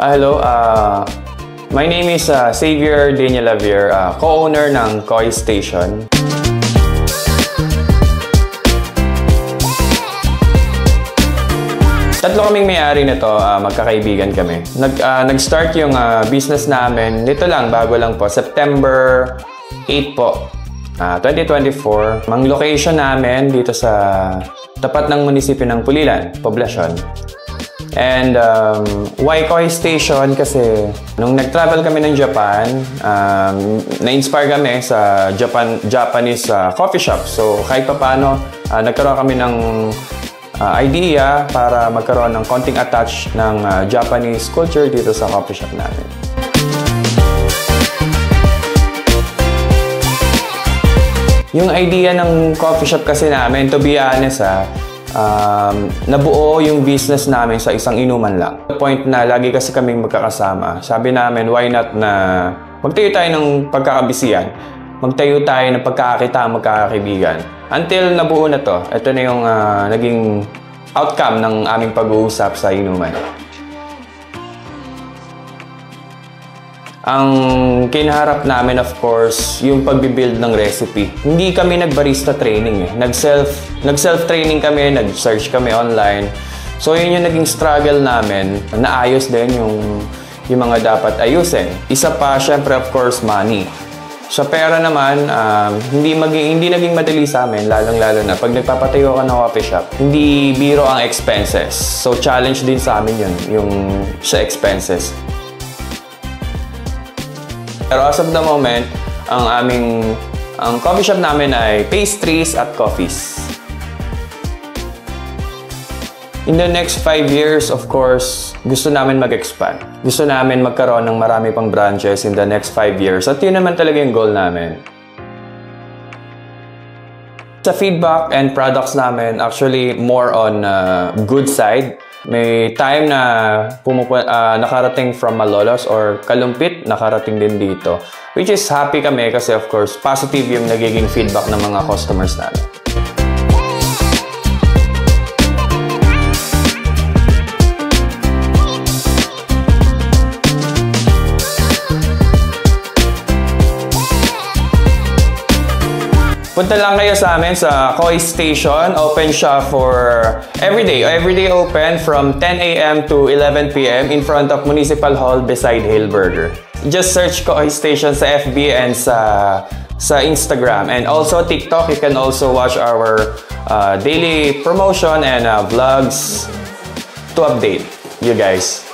Hello, my name is Xavier Daniel Lavier, co-owner ng Koi Station. Tatlo kaming may-ari nito, magkakaibigan kami. Nag-start yung business namin, nito lang, bago lang po, September 8 po, 2024. Ang location namin dito sa tapat ng munisipyo ng Pulilan, Poblacion. And why Koi Station? Kasi nung nag-travel kami ng Japan, na-inspire kami sa Japanese coffee shop. So kahit pa paano, nagkaroon kami ng idea para magkaroon ng konting attach ng Japanese culture dito sa coffee shop namin. Yung idea ng coffee shop kasi namin, to be honest, nabuo yung business namin sa isang inuman lang. The point na lagi kasi kaming magkakasama. Sabi namin, why not na magtayo tayo ng pagkakabisihan, magtayo tayo ng pagkakakita, magkakaibigan. Until nabuo na to, ito na yung naging outcome ng aming pag-uusap sa inuman. Ang kinaharap namin, of course, yung pagbibuild ng recipe. Hindi kami nag-barista training eh. Nag-self-training kami, nag-search kami online. So yun yung naging struggle namin. Naayos din yung mga dapat ayusin. Isa pa, syempre, of course, money. Sa pera naman, hindi naging madali sa amin, lalong-lalo na pag nagpapatayo ka ng coffee shop, hindi biro ang expenses. So challenge din sa amin yun, yung sa expenses. Pero as of the moment, ang coffee shop namin ay pastries at coffees. In the next 5 years, of course, gusto namin mag-expand. Gusto namin magkaroon ng marami pang branches in the next 5 years. At yun naman talaga yung goal namin. Sa feedback and products namin, actually more on good side. May time na nakarating from Malolos or Kalumpit, nakarating din dito. Which is happy kami kasi of course, positive yung nagiging feedback ng mga customers namin. Punta lang kayo sa amin sa Koi Station. Open siya for everyday. Everyday open from 10 a.m. to 11 p.m. in front of Municipal Hall beside Hale Burger. Just search Koi Station sa FB and sa Instagram. And also TikTok. You can also watch our daily promotion and vlogs to update you guys.